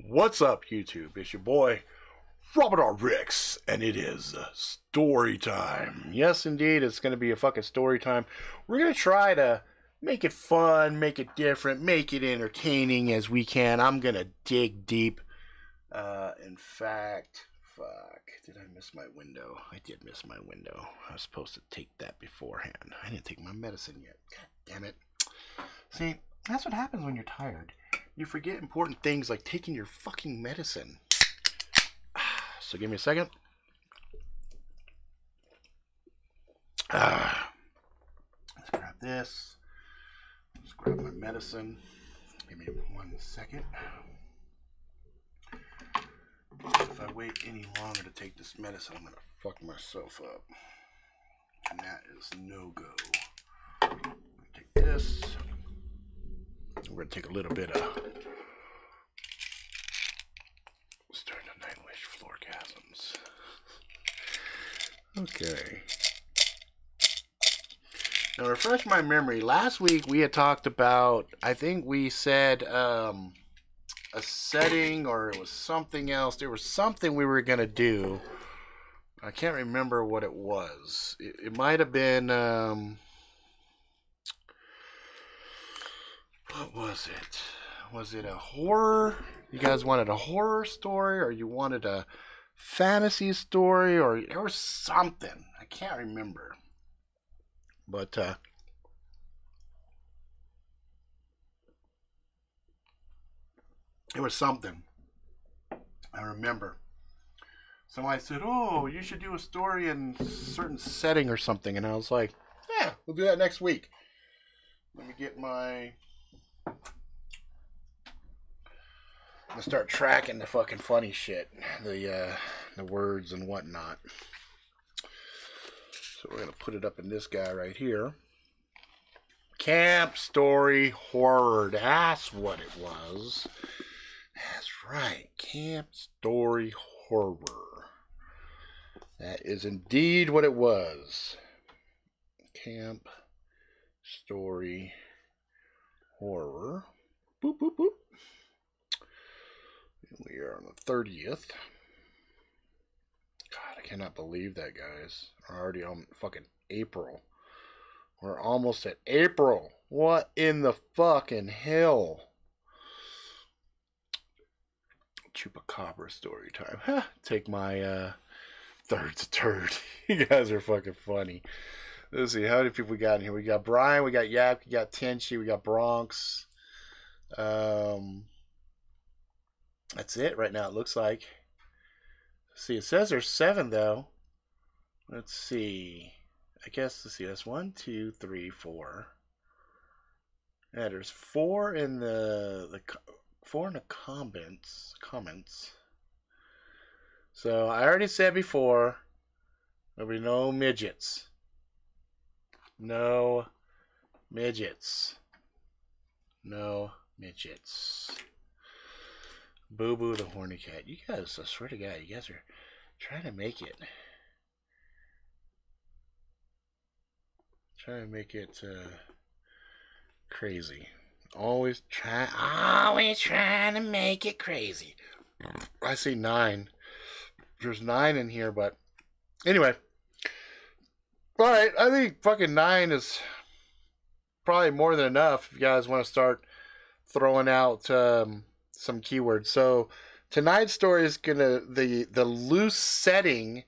What's up, YouTube? It's your boy, Robert R. Ricks, and it is story time. Yes, indeed, it's going to be a fucking story time. We're going to try to make it fun, make it different, make it entertaining as we can. I'm going to dig deep. In fact, fuck, did I miss my window? I did miss my window. I was supposed to take that beforehand. I didn't take my medicine yet. God damn it. See, that's what happens when you're tired. You forget important things like taking your fucking medicine. So give me a second. Let's grab this. Let's grab my medicine. Give me 1 second. If I wait any longer to take this medicine, I'm going to fuck myself up. And that is no go. I'm going to take this. We're going to take a little bit of start the Nightwish Floorgasms. Okay. Now, refresh my memory. Last week we had talked about, I think we said a setting, or it was something else. There was something we were going to do. I can't remember what it was. It might have been... what was it? Was it a horror? You guys wanted a horror story, or you wanted a fantasy story, or there was something. I can't remember. But, it was something. I remember. Somebody said, oh, you should do a story in a certain setting or something. And I was like, yeah, we'll do that next week. Let me get my... I'm gonna start tracking the fucking funny shit, the words and whatnot. So we're gonna put it up in this guy right here. Camp story horror. That's what it was. That's right. Camp story horror. That is indeed what it was. Camp story horror. Boop, boop, boop. We are on the 30th. God, I cannot believe that, guys. We're already on fucking April. We're almost at April. What in the fucking hell? Chupacabra story time. Take my third to turd. You guys are fucking funny. Let's see, how many people we got in here? We got Brian, we got Yak, we got Tenchi, we got Bronx. That's it right now, it looks like. Let's see, it says there's 7 though. Let's see. I guess, let's see, that's 1, 2, 3, 4. Yeah, there's 4 in the 4 in the comments. So I already said before, there'll be no midgets. No midgets. No midgets. Boo the Horny Cat. You guys, I swear to God, you guys are trying to make it. Crazy. Always trying to make it crazy. I see 9. There's 9 in here, but anyway. Alright, I think fucking 9 is probably more than enough if you guys want to start throwing out some keywords. So tonight's story is gonna, the loose setting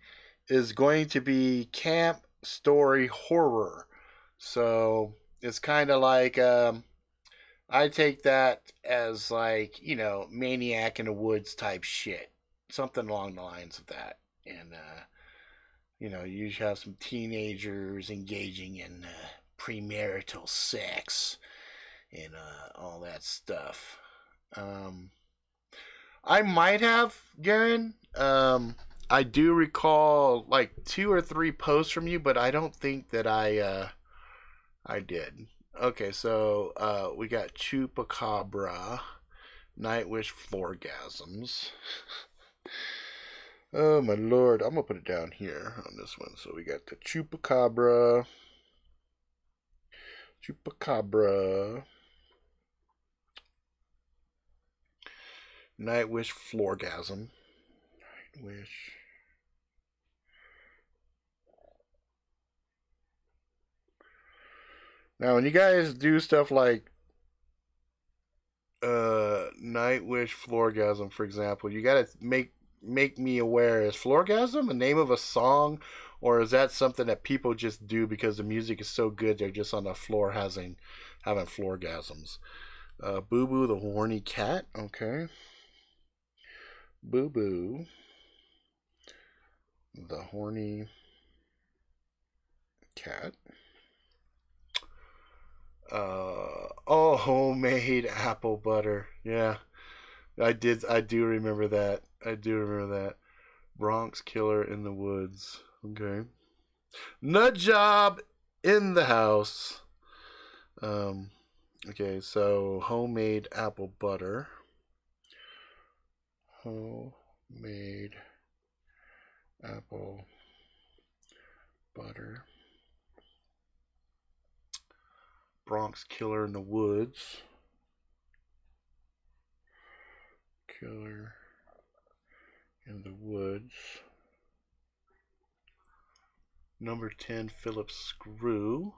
is going to be camp story horror. So it's kind of like I take that as like, you know, Maniac in the Woods type shit, something along the lines of that. And you know, you usually have some teenagers engaging in premarital sex and all that stuff. I might have, Garen. I do recall like 2 or 3 posts from you, but I don't think that I did. Okay, so we got Chupacabra, Nightwish Floorgasms. Oh my lord, I'm gonna put it down here on this one. So we got the Chupacabra. Nightwish Floorgasm. Nightwish. Now, when you guys do stuff like Nightwish Floorgasm, for example, you gotta make me aware. Is Floorgasm a name of a song, or is that something that people just do because the music is so good they're just on the floor having floorgasms? Boo the Horny Cat. Okay. Boo the Horny Cat. Oh, homemade apple butter. Yeah, I do remember that. Bronx Killer in the woods. Okay. Nut job in the house. Okay, so homemade apple butter. Homemade apple butter. Bronx Killer in the woods. Killer in the woods. Number 10, Phillips Screw.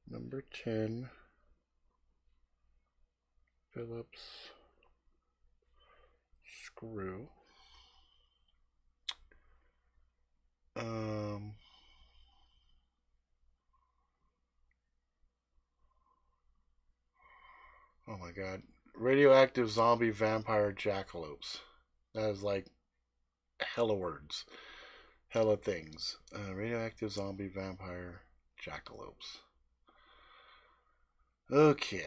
Number 10, Phillips Screw. Oh my god. Radioactive zombie vampire jackalopes. That is like hella words. Hella things. Radioactive zombie vampire jackalopes. Okay.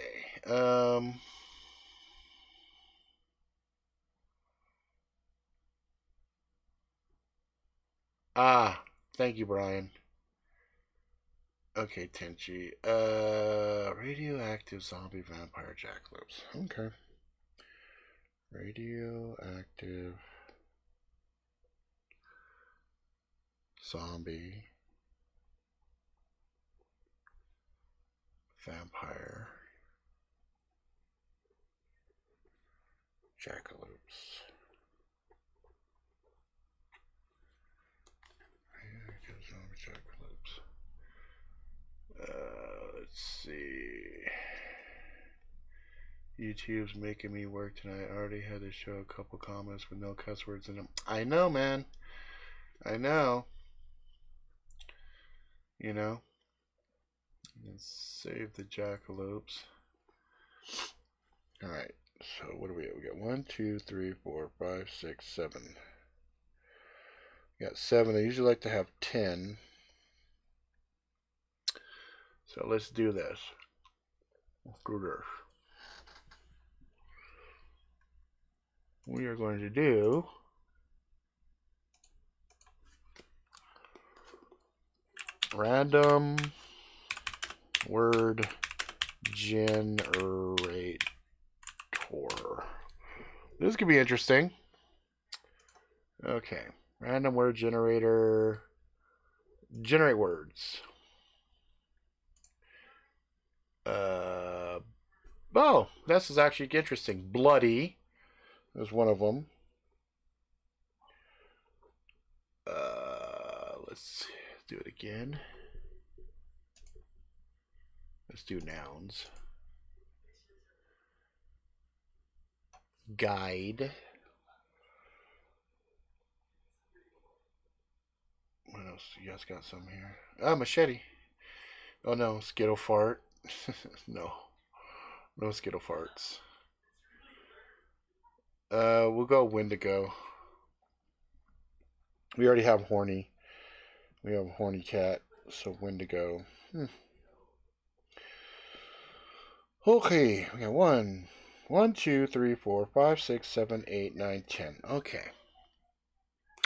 Thank you, Brian. Okay, Tenchi. Radioactive zombie vampire jackalopes. Okay. Radioactive zombie vampire jackalopes. Radioactive zombie jackalopes. Let's see. YouTube's making me work tonight. I already had to show a couple comments with no cuss words in them. I know, man. I know. You know. Let's save the jackalopes. Alright. So what do we have? We got 1, 2, 3, 4, 5, 6, 7. We got 7. I usually like to have 10. So let's do this. Let's do this. We are going to do random word generator. This could be interesting. Okay. Random word generator. Generate words. Oh, this is actually interesting. Bloody is one of them. Let's do it again. Let's do nouns. Guide. What else? You guys got some here? Machete. Oh no, Skittle fart. No. No Skittle farts. We'll go Wendigo. We already have horny. We have horny cat, so Wendigo. Okay, we got 1, 2, 3, 4, 5, 6, 7, 8, 9, 10. Okay.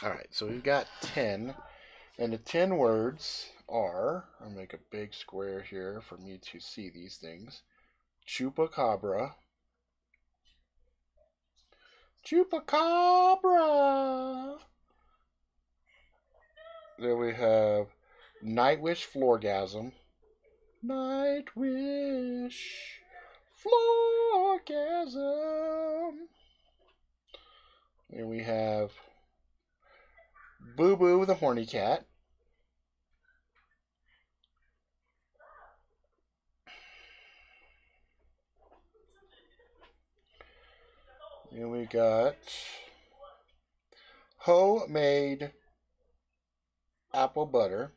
Alright, so we've got 10. And the 10 words are, I'll make a big square here for me to see these things. Chupacabra. Chupacabra. Then we have Nightwish Floorgasm. Nightwish Floorgasm. Here we have Boo the Horny Cat. Here we got homemade apple butter.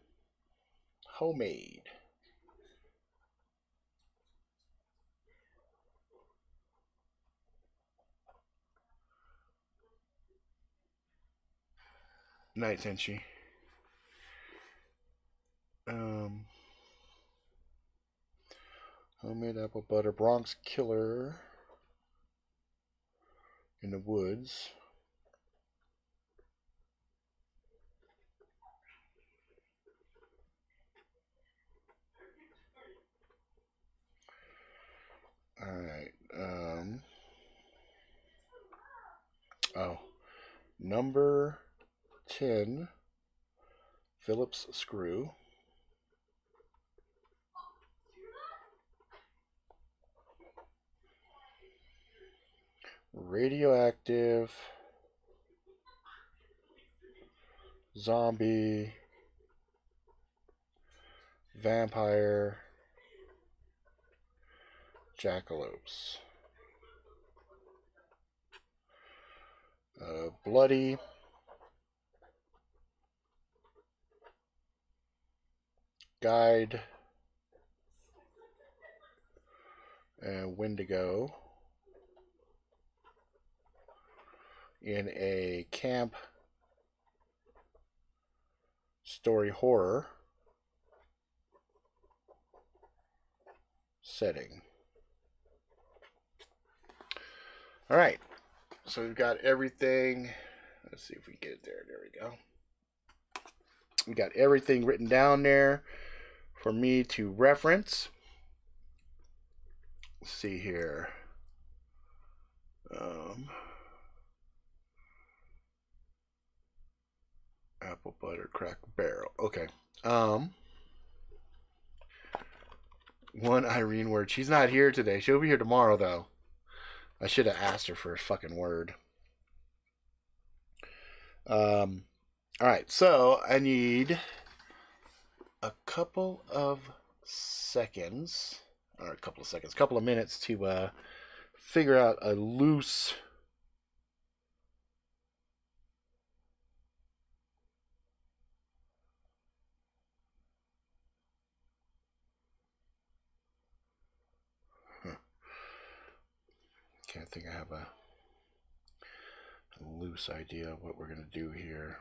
Homemade. Night Tenchi. Homemade apple butter. Bronx Killer. In the woods. Alright. Number 10. Phillips Screw. Radioactive. Zombie. Vampire. Jackalopes. Bloody. Guide. Wendigo. In a camp story horror setting. All right, so we've got everything. Let's see if we get it there. There we go. We got everything written down there for me to reference. Let's see here. Apple butter crack barrel. Okay. One Irene word. She's not here today. She'll be here tomorrow, though. I should have asked her for a fucking word. All right. So I need a couple of seconds, or a couple of minutes to figure out a loose can't think I have a loose idea of what we're going to do here.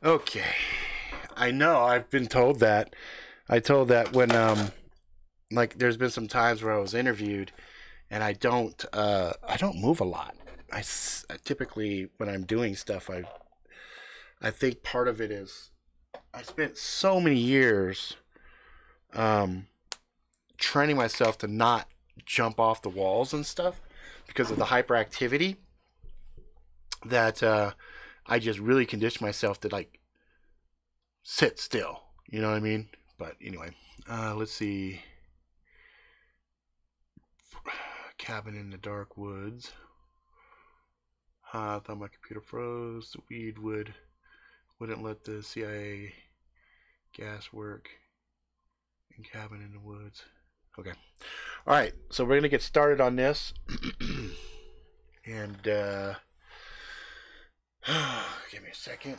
Okay. I know. I've been told that. I told that when like there's been some times where I was interviewed and I don't move a lot. I typically when I'm doing stuff I think part of it is I spent so many years um training myself to not jump off the walls and stuff because of the hyperactivity that I just really conditioned myself to like sit still. You know what I mean? But anyway, let's see. Cabin in the dark woods. I thought my computer froze. The weed wouldn't let the CIA gas work. And cabin in the woods. Okay. All right. So we're gonna get started on this, and give me a second.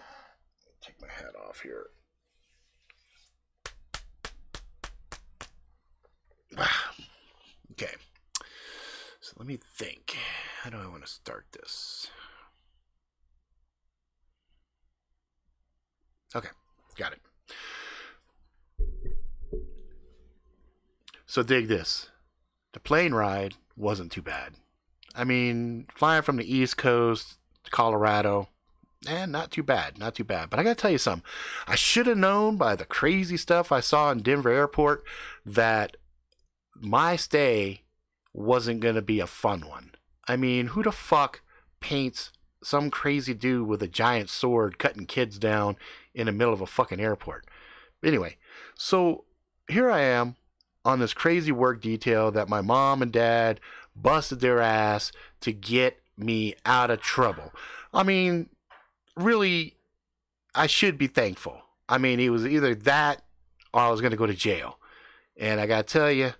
Take my hat off here. Okay. So let me think. How do I want to start this? Okay, got it. So dig this. The plane ride wasn't too bad. I mean, flying from the East Coast to Colorado, not too bad, not too bad. But I gotta tell you something. I should have known by the crazy stuff I saw in Denver Airport that my stay wasn't gonna be a fun one. I mean, who the fuck paints some crazy dude with a giant sword cutting kids down in the middle of a fucking airport? Anyway, so here I am on this crazy work detail that my mom and dad busted their ass to get me out of trouble. I mean, really, I should be thankful. I mean, it was either that or I was going to go to jail. And I got to tell you,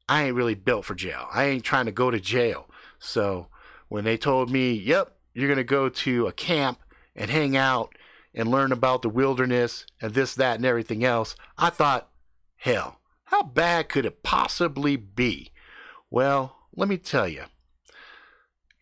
I ain't really built for jail. I ain't trying to go to jail. So when they told me, yep, you're going to go to a camp and hang out and learn about the wilderness and this, that, and everything else, I thought, hell, how bad could it possibly be? Well, let me tell you,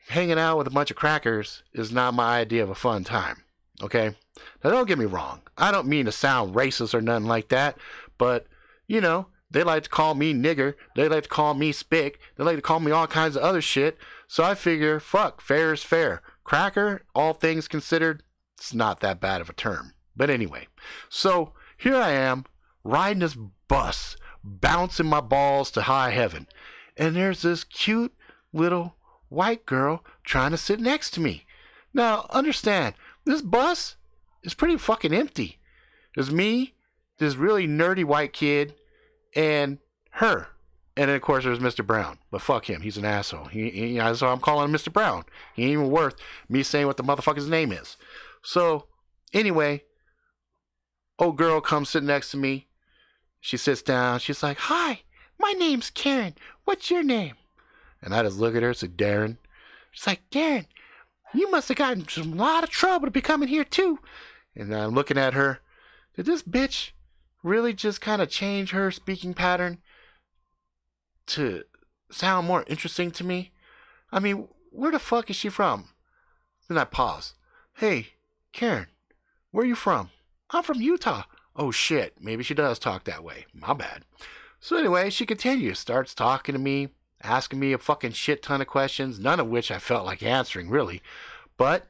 hanging out with a bunch of crackers is not my idea of a fun time, okay? Now, don't get me wrong. I don't mean to sound racist or nothing like that, but, you know, they like to call me nigger. They like to call me spick. They like to call me all kinds of other shit. So I figure, fuck, fair is fair. Cracker, all things considered, it's not that bad of a term. But anyway, so here I am, riding this bus, bouncing my balls to high heaven. And there's this cute little white girl trying to sit next to me. Now, understand, this bus is pretty fucking empty. There's me, this really nerdy white kid, and her. And then, of course, there's Mr. Brown. But fuck him. He's an asshole. So I'm calling him Mr. Brown. He ain't even worth me saying what the motherfucker's name is. So, anyway, old girl comes sit next to me. She sits down. She's like, hi, my name's Karen. What's your name? And I just look at her and say, Darren. She's like, Darren, you must have gotten in a lot of trouble to be coming here, too. And I'm looking at her. Did this bitch really just kind of change her speaking pattern to sound more interesting to me? I mean, where the fuck is she from? Then I pause. Hey, Karen, where are you from? I'm from Utah. Oh shit, maybe she does talk that way. My bad. So anyway, she continues, starts talking to me, asking me a fucking shit ton of questions, none of which I felt like answering really. But,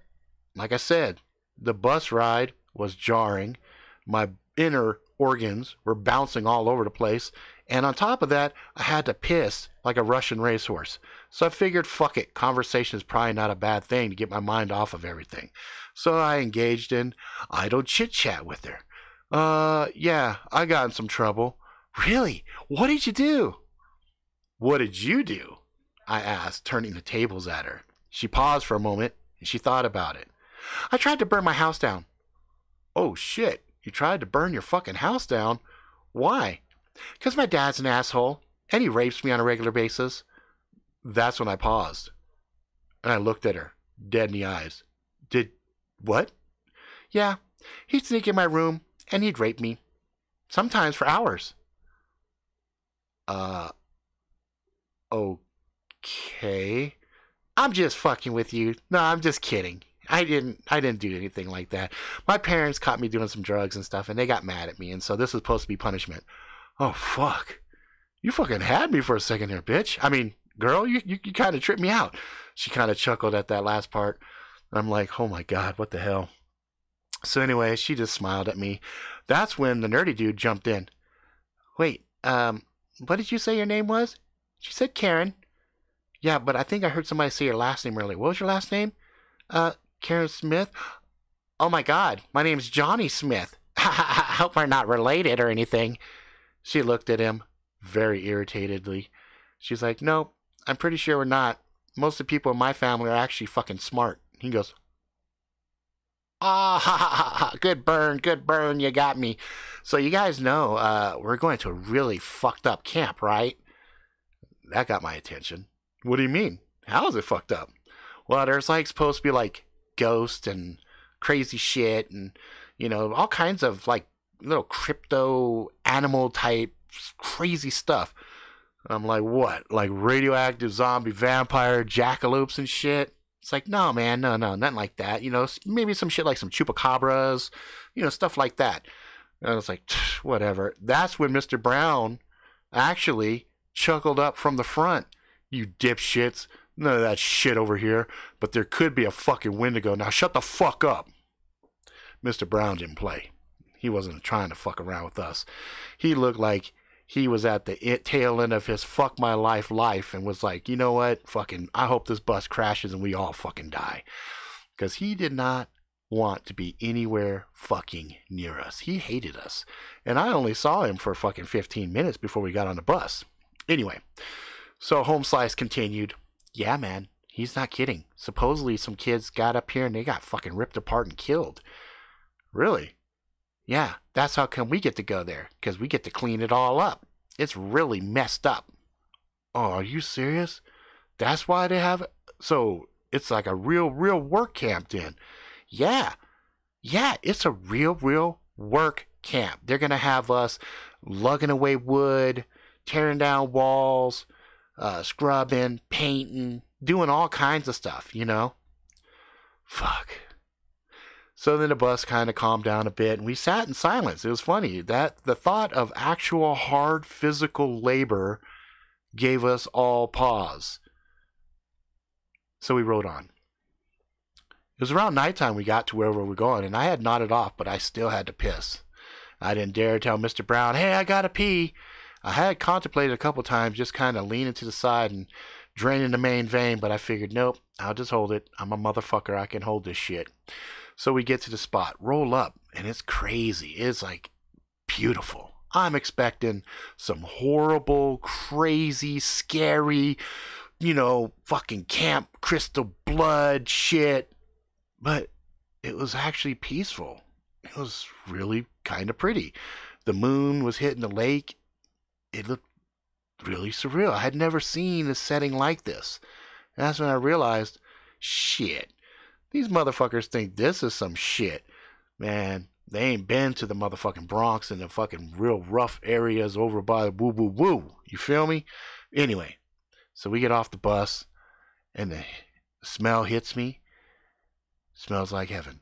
like I said, the bus ride was jarring. My inner organs were bouncing all over the place. And on top of that, I had to piss like a Russian racehorse. So I figured, fuck it, conversation is probably not a bad thing to get my mind off of everything. So I engaged in idle chit-chat with her. Yeah, I got in some trouble. Really? What did you do? What did you do? I asked, turning the tables at her. She paused for a moment, and she thought about it. I tried to burn my house down. Oh shit, you tried to burn your fucking house down? Why? Because my dad's an asshole, and he rapes me on a regular basis. That's when I paused. And I looked at her, dead in the eyes. Did what? Yeah, he'd sneak in my room, and he'd rape me. Sometimes for hours. Okay. I'm just fucking with you. No, I'm just kidding. I didn't do anything like that. My parents caught me doing some drugs and stuff, and they got mad at me, and so this was supposed to be punishment. Oh, fuck. You fucking had me for a second there, bitch. I mean, girl, you kind of tripped me out. She kind of chuckled at that last part. I'm like, oh my God, what the hell? So anyway, she just smiled at me. That's when the nerdy dude jumped in. Wait, what did you say your name was? She said Karen. Yeah, but I think I heard somebody say your last name earlier. What was your last name? Karen Smith? Oh my God, my name's Johnny Smith. I hope we're not related or anything. She looked at him very irritatedly. She's like, no, I'm pretty sure we're not. Most of the people in my family are actually fucking smart. He goes, ah, ha, ha, ha, ha. Good burn, you got me. So you guys know, we're going to a really fucked up camp, right? That got my attention. What do you mean? How is it fucked up? Well, there's like supposed to be like ghosts and crazy shit and, you know, all kinds of like little crypto animal type crazy stuff. I'm like, what? Like radioactive zombie vampire jackalopes and shit? It's like, no, man, no, nothing like that. You know, maybe some shit like some chupacabras, you know, stuff like that. And I was like, whatever. That's when Mr. Brown actually chuckled up from the front. You dipshits. None of that shit over here. But there could be a fucking Wendigo. Now shut the fuck up. Mr. Brown didn't play. He wasn't trying to fuck around with us. He looked like he was at the tail end of his fuck my life and was like, you know what? Fucking, I hope this bus crashes and we all fucking die. Because he did not want to be anywhere fucking near us. He hated us. And I only saw him for fucking 15 minutes before we got on the bus. Anyway, so Home Slice continued. Yeah, man, he's not kidding. Supposedly some kids got up here and they got fucking ripped apart and killed. Really? Yeah, that's how come we get to go there, because we get to clean it all up. It's really messed up. Oh, are you serious? That's why they have it? So it's like a real work camp then. Yeah, it's a real work camp. They're going to have us lugging away wood, tearing down walls, scrubbing, painting, doing all kinds of stuff, you know? Fuck. So then the bus kind of calmed down a bit, and we sat in silence. It was funny that the thought of actual hard physical labor gave us all pause. So we rode on. It was around nighttime we got to where we were going, and I had nodded off, but I still had to piss. I didn't dare tell Mr. Brown, hey, I gotta pee. I had contemplated a couple times just kind of leaning to the side and draining the main vein, but I figured, nope, I'll just hold it. I'm a motherfucker. I can hold this shit. So we get to the spot, roll up, and it's crazy. It's like beautiful. I'm expecting some horrible, crazy, scary, you know, fucking Camp Crystal Blood shit. But it was actually peaceful. It was really kind of pretty. The moon was hitting the lake. It looked really surreal. I had never seen a setting like this. And that's when I realized, shit. These motherfuckers think this is some shit. Man, they ain't been to the motherfucking Bronx and the fucking real rough areas over by the woo. You feel me? Anyway, so we get off the bus and the smell hits me. Smells like heaven.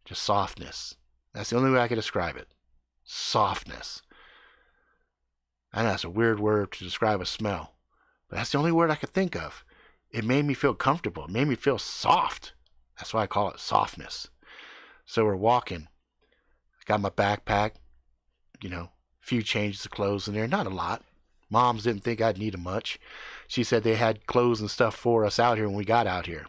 Just softness. That's the only way I can describe it. Softness. I know that's a weird word to describe a smell, but that's the only word I could think of. It made me feel comfortable. It made me feel soft. That's why I call it softness. So we're walking. I got my backpack, you know, a few changes of clothes in there. Not a lot. Moms didn't think I'd need them much. She said they had clothes and stuff for us out here when we got out here.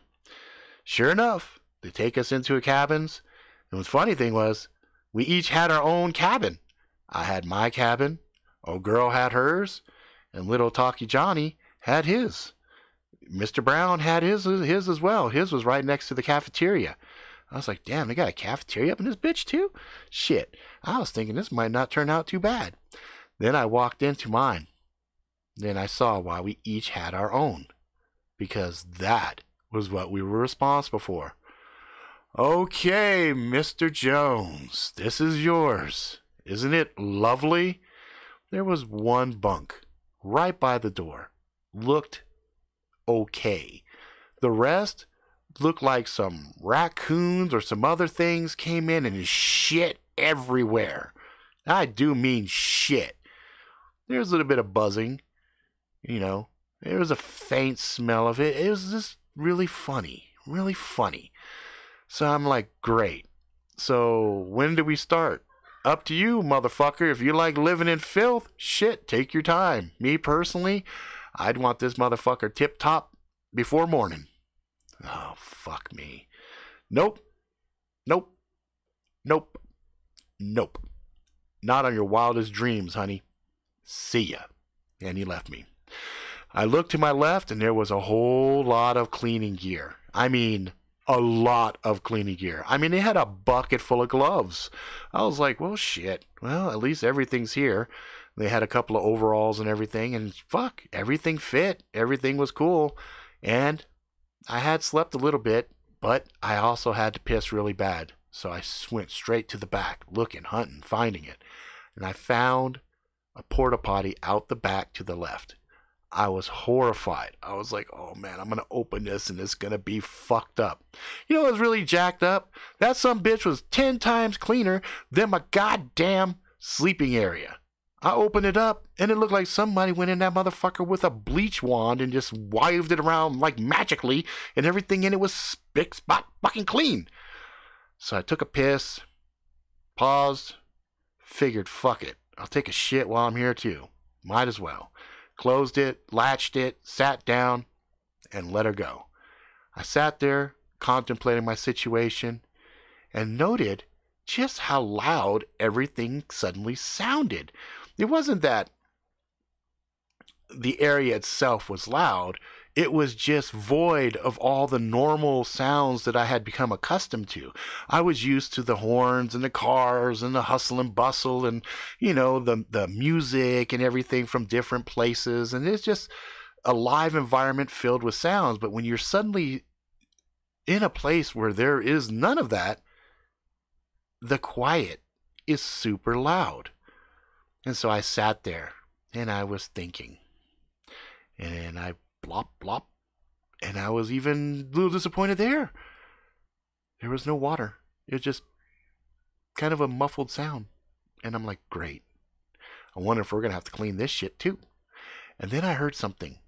Sure enough, they take us into a cabins. And the funny thing was, we each had our own cabin. I had my cabin. Old girl had hers. And little Talkie Johnny had his. Mr. Brown had his as well. His was right next to the cafeteria. I was like, damn, they got a cafeteria up in this bitch too? Shit. I was thinking this might not turn out too bad. Then I walked into mine. Then I saw why we each had our own. Because that was what we were responsible for. Okay, Mr. Jones, this is yours. Isn't it lovely? There was one bunk right by the door. Looked okay. The rest looked like some raccoons or some other things came in and shit everywhere. I do mean shit. There was a little bit of buzzing, you know. There was a faint smell of it. It was just really funny. Really funny. So I'm like, great. So when do we start? Up to you, motherfucker. If you like living in filth, shit, take your time. Me personally, I'd want this motherfucker tip-top before morning. Oh, fuck me. Nope. Nope. Nope. Nope. Not on your wildest dreams, honey. See ya. And he left me. I looked to my left, and there was a whole lot of cleaning gear. I mean, a lot of cleaning gear. I mean, they had a bucket full of gloves. I was like, well, shit. Well, at least everything's here. They had a couple of overalls and everything, and fuck, everything fit. Everything was cool. And I had slept a little bit, but I also had to piss really bad. So I went straight to the back, looking, hunting, finding it. And I found a porta potty out the back to the left. I was horrified. I was like, oh man, I'm going to open this and it's going to be fucked up. You know what was really jacked up? That some bitch was 10 times cleaner than my goddamn sleeping area. I opened it up and it looked like somebody went in that motherfucker with a bleach wand and just waved it around like magically, and everything in it was spick spot fucking clean. So I took a piss, paused, figured fuck it. I'll take a shit while I'm here too. Might as well. Closed it, latched it, sat down, and let her go. I sat there, contemplating my situation, and noted just how loud everything suddenly sounded. It wasn't that the area itself was loud. It was just void of all the normal sounds that I had become accustomed to. I was used to the horns and the cars and the hustle and bustle and, you know, the music and everything from different places. And it's just a live environment filled with sounds. But when you're suddenly in a place where there is none of that, the quiet is super loud. And so I sat there and I was thinking. And I blop, blop. And I was even a little disappointed there. There was no water. It was just kind of a muffled sound. And I'm like, great. I wonder if we're going to have to clean this shit too. And then I heard something.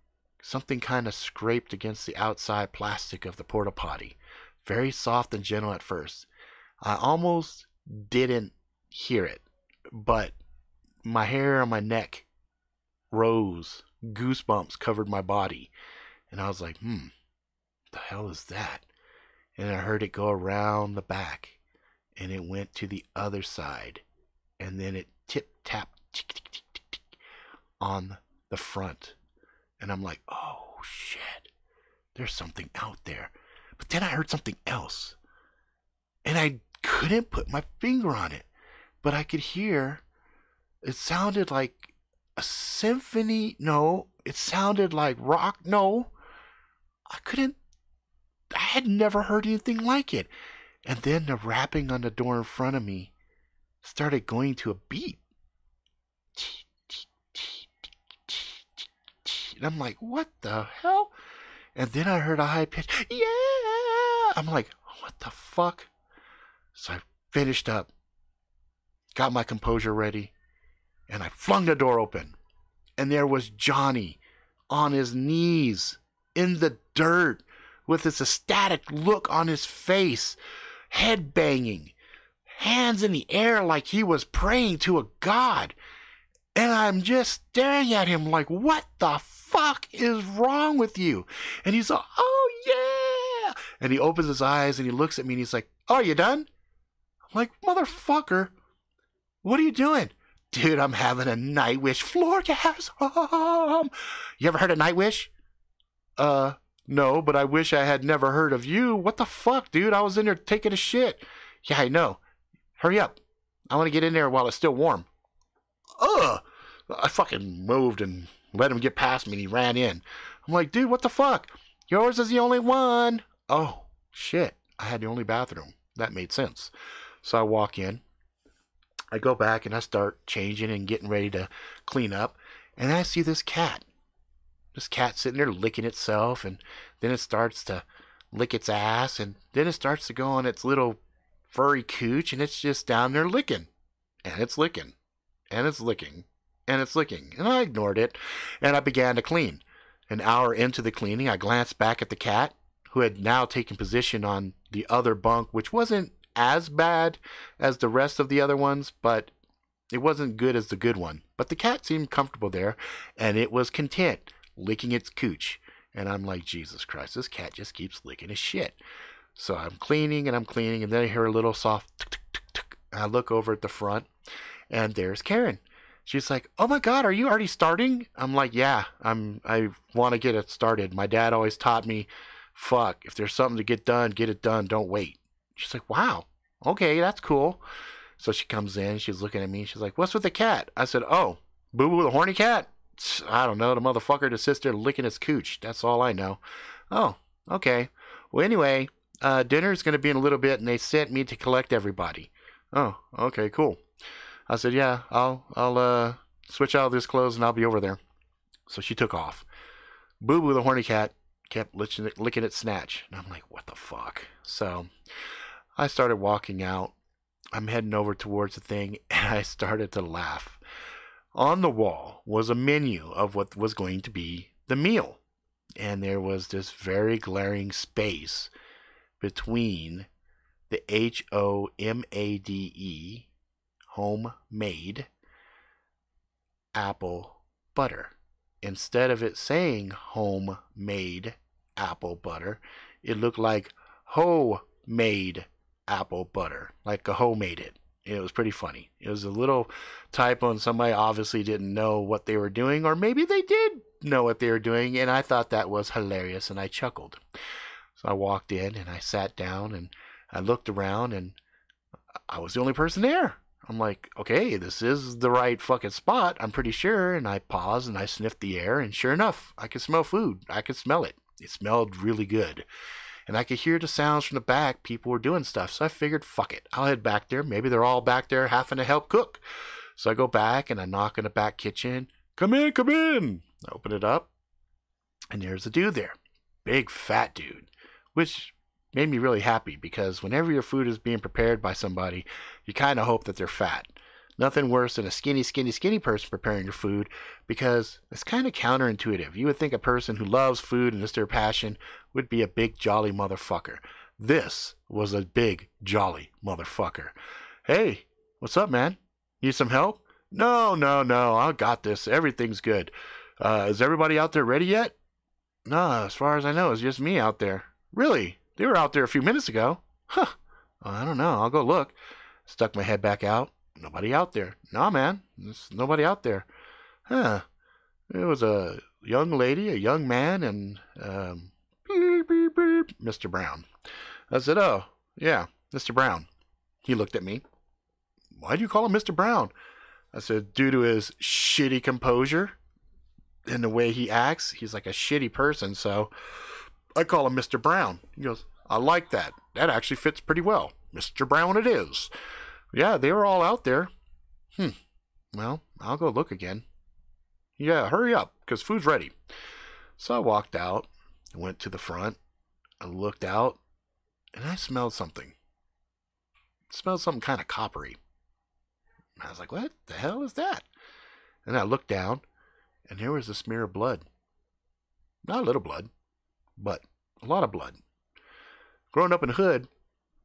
Something kind of scraped against the outside plastic of the porta potty. Very soft and gentle at first. I almost didn't hear it. But my hair on my neck rose. Goosebumps covered my body. And I was like, the hell is that? And I heard it go around the back. And it went to the other side. And then it tip-tapped on the front. And I'm like, oh, shit. There's something out there. But then I heard something else. And I couldn't put my finger on it. But I could hear, it sounded like a symphony. No, it sounded like rock. No, I had never heard anything like it. And then the rapping on the door in front of me started going to a beat. And I'm like, what the hell? And then I heard a high pitch, yeah! I'm like, what the fuck? So I finished up, got my composure ready, and I flung the door open. And there was Johnny on his knees in the dirt with this ecstatic look on his face, head banging, hands in the air like he was praying to a god. And I'm just staring at him like, what the fuck is wrong with you? And he's like, oh yeah. And he opens his eyes and he looks at me and he's like, oh, you done? I'm like, motherfucker, what are you doing? Dude, I'm having a Nightwish Floorgasm. You ever heard of Nightwish? No, but I wish I had never heard of you. What the fuck, dude? I was in there taking a shit. Yeah, I know. Hurry up. I want to get in there while it's still warm. Ugh. I fucking moved and let him get past me and he ran in. I'm like, dude, what the fuck? Yours is the only one. Oh, shit. I had the only bathroom. That made sense. So I walk in. I go back and I start changing and getting ready to clean up. And I see this cat. This cat sitting there licking itself. And then it starts to lick its ass, and then it starts to go on its little furry cooch, and it's just down there licking. And it's licking. And it's licking. And it's licking. And I ignored it, and I began to clean. An hour into the cleaning, I glanced back at the cat, who had now taken position on the other bunk, which wasn't as bad as the rest of the other ones, but it wasn't good as the good one. But the cat seemed comfortable there, and it was content, licking its cooch. And I'm like, Jesus Christ, this cat just keeps licking his shit. So I'm cleaning, and then I hear a little soft tick, tick, tick, tick. I look over at the front, and there's Karen. She's like, oh my God, are you already starting? I'm like, yeah, I want to get it started. My dad always taught me, fuck, if there's something to get it done, don't wait. She's like, wow, okay, that's cool. So she comes in, she's looking at me, she's like, what's with the cat? I said, oh, Boo the Horny Cat? I don't know, the motherfucker just sits there licking his cooch. That's all I know. Oh, okay. Well, anyway, dinner's going to be in a little bit, and they sent me to collect everybody. Oh, okay, cool. I said, yeah, I'll switch out of this clothes and I'll be over there. So she took off. Boo the Horny Cat kept licking its snatch. And I'm like, what the fuck? So I started walking out. I'm heading over towards the thing, and I started to laugh. On the wall was a menu of what was going to be the meal. And there was this very glaring space between the HOMADE, homemade, apple butter. Instead of it saying homemade apple butter, it looked like ho-made apple butter, like a hoe made it. It was pretty funny. It was a little typo, and somebody obviously didn't know what they were doing, or maybe they did know what they were doing, and I thought that was hilarious, and I chuckled. So I walked in, and I sat down, and I looked around, and I was the only person there. I'm like, okay, this is the right fucking spot, I'm pretty sure. And I paused and I sniffed the air, and sure enough, I could smell food. I could smell it. It smelled really good. And I could hear the sounds from the back. People were doing stuff. So I figured, fuck it, I'll head back there. Maybe they're all back there having to help cook. So I go back and I knock on the back kitchen. Come in, come in. I open it up, and there's a dude there. Big fat dude, which made me really happy, because whenever your food is being prepared by somebody, you kind of hope that they're fat. Nothing worse than a skinny person preparing your food, because it's kind of counterintuitive. You would think a person who loves food and it's their passion would be a big jolly motherfucker. This was a big jolly motherfucker. Hey, what's up, man? Need some help? No, I got this. Everything's good. Is everybody out there ready yet? No, as far as I know, it's just me out there. Really? They were out there a few minutes ago. Huh. Well, I don't know. I'll go look. Stuck my head back out. Nobody out there. Nah, man. There's nobody out there. Huh. It was a young lady, a young man, and beep, beep, beep, Mr. Brown. I said, oh, yeah, Mr. Brown. He looked at me. Why do you call him Mr. Brown? I said, due to his shitty composure and the way he acts. He's like a shitty person, so I call him Mr. Brown. He goes, I like that. That actually fits pretty well. Mr. Brown it is. Yeah, they were all out there. Well, I'll go look again. Yeah, hurry up, because food's ready. So I walked out, went to the front, I looked out, and I smelled something. It smelled something kind of coppery. I was like, what the hell is that? And I looked down, and there was a smear of blood. Not a little blood, but a lot of blood. Growing up in the hood,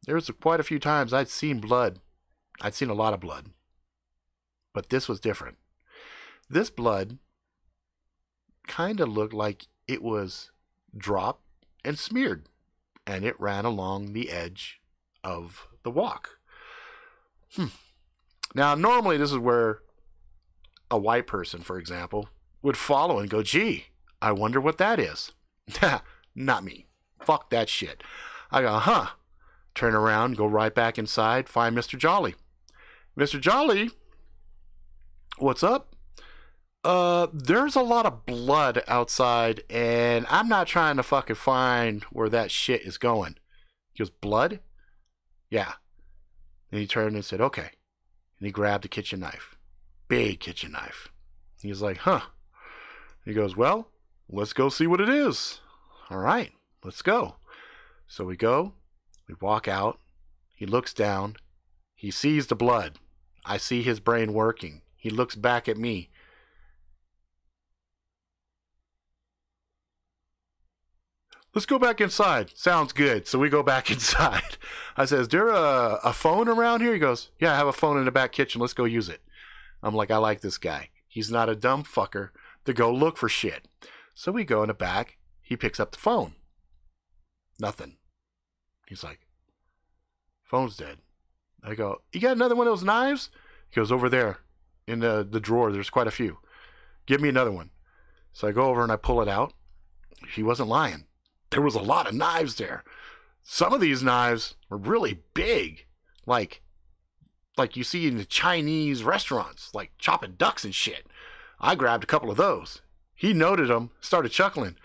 there was quite a few times I'd seen blood. I'd seen a lot of blood. But this was different. This blood kind of looked like it was dropped and smeared, and it ran along the edge of the walk. Now, normally this is where a white person, for example, would follow and go, gee, I wonder what that is. Not me. Fuck that shit. I go, turn around, go right back inside, find Mr. Jolly. Mr. Jolly, what's up? There's a lot of blood outside, and I'm not trying to fucking find where that shit is going. He goes, blood? Yeah. And he turned and said, okay. And he grabbed a kitchen knife. Big kitchen knife. He was like, He goes, well, let's go see what it is. All right, let's go. So we go, we walk out, he looks down, he sees the blood. I see his brain working. He looks back at me. Let's go back inside. Sounds good. So we go back inside. I says, is there a phone around here? He goes, yeah, I have a phone in the back kitchen. Let's go use it. I'm like, I like this guy. He's not a dumb fucker to go look for shit. So we go in the back. He picks up the phone. Nothing. He's like, phone's dead. I go, you got another one of those knives? He goes, over there in the drawer. There's quite a few. Give me another one. So I go over and I pull it out. He wasn't lying. There was a lot of knives there. Some of these knives were really big. Like you see in the Chinese restaurants, like chopping ducks and shit. I grabbed a couple of those. He noted them, started chuckling.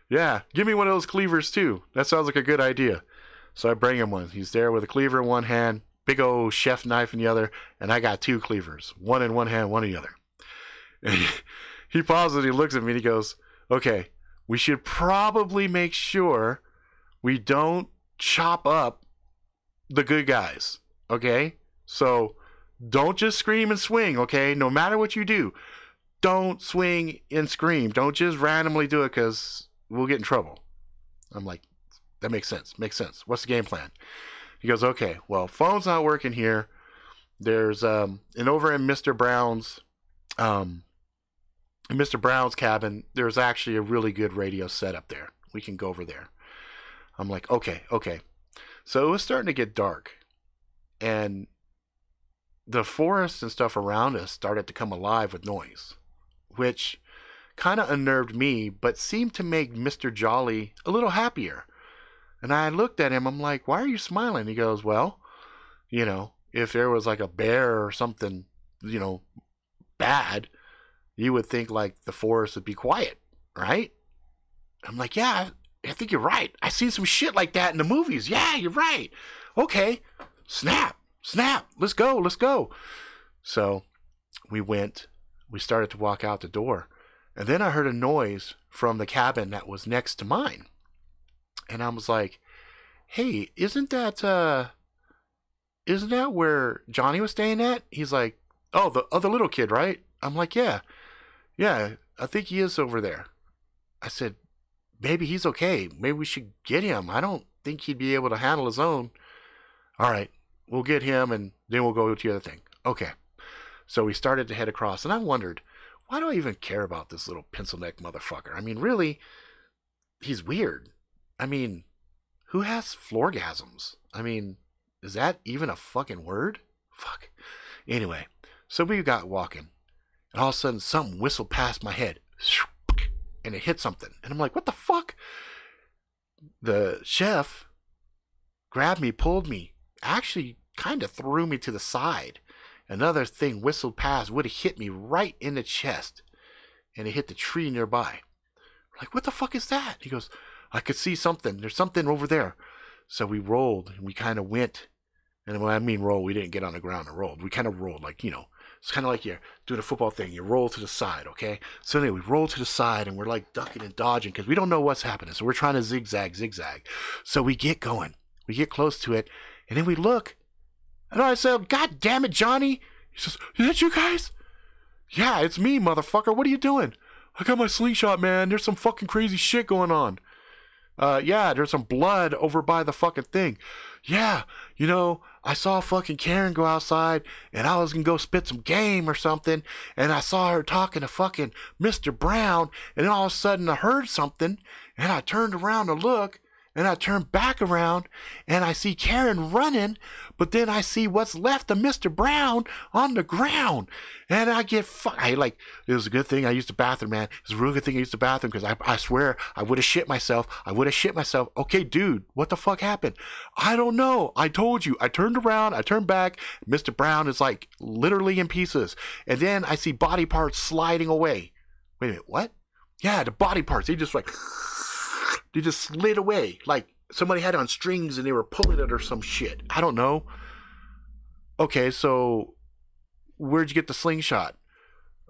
Yeah, give me one of those cleavers too. That sounds like a good idea. So I bring him one. He's there with a cleaver in one hand, big old chef knife in the other, and I got two cleavers. One in one hand, one in the other. And he pauses and he looks at me and he goes, okay, we should probably make sure we don't chop up the good guys, okay? So don't just scream and swing, okay? No matter what you do, don't swing and scream. Don't just randomly do it because we'll get in trouble. I'm like, that makes sense. Makes sense. What's the game plan? He goes, okay, well, phone's not working here. There's, and over in Mr. Brown's cabin, there's actually a really good radio set up there. We can go over there. I'm like, okay. So it was starting to get dark. And the forest and stuff around us started to come alive with noise, which kind of unnerved me, but seemed to make Mr. Jolly a little happier. And I looked at him, I'm like, why are you smiling? He goes, well, you know, if there was like a bear or something, you know, bad, you would think like the forest would be quiet, right? I'm like, yeah, I think you're right. I seen some shit like that in the movies. Yeah, you're right. Okay, snap, let's go. So we started to walk out the door. And then I heard a noise from the cabin that was next to mine. And I was like, hey, isn't that where Johnny was staying at? He's like, oh, the other little kid, right? I'm like, yeah, I think he is over there. I said, maybe he's okay. Maybe we should get him. I don't think he'd be able to handle his own. All right, we'll get him and then we'll go to the other thing. Okay. So we started to head across and I wondered, why do I even care about this little pencil neck motherfucker? I mean, really, he's weird. I mean, who has floorgasms? I mean, is that even a fucking word? Fuck. Anyway, so we got walking, and all of a sudden something whistled past my head, and it hit something. And I'm like, what the fuck? The chef grabbed me, pulled me, actually kind of threw me to the side. Another thing whistled past, would have hit me right in the chest, and it hit the tree nearby. We're like, what the fuck is that? He goes, I could see something. There's something over there. So we rolled, and we kind of went. And when I mean roll, we didn't get on the ground and rolled. We kind of rolled, like, you know, it's kind of like you're doing a football thing. You roll to the side, okay? So anyway, we roll to the side, and we're like ducking and dodging because we don't know what's happening. So we're trying to zigzag. So we get going. We get close to it, and then we look. And I said, God damn it, Johnny. He says, is that you guys? Yeah, it's me, motherfucker. What are you doing? I got my slingshot, man. There's some fucking crazy shit going on. Yeah, there's some blood over by the fucking thing. Yeah, you know, I saw fucking Karen go outside, and I was gonna go spit some game or something, and I saw her talking to fucking Mr. Brown, and then all of a sudden I heard something, and I turned around to look, and I turned back around, and I see Karen running, but then I see what's left of Mr. Brown on the ground, and I get it was a good thing I used the bathroom, man. It was a real good thing I used the bathroom, because I swear I would have shit myself. Okay, dude, what the fuck happened? I don't know. I told you. I turned around, I turned back. Mr. Brown is like literally in pieces, and then I see body parts sliding away. Wait a minute, what? Yeah, the body parts. They just slid away, like somebody had it on strings and they were pulling it or some shit. I don't know. Okay, so where'd you get the slingshot?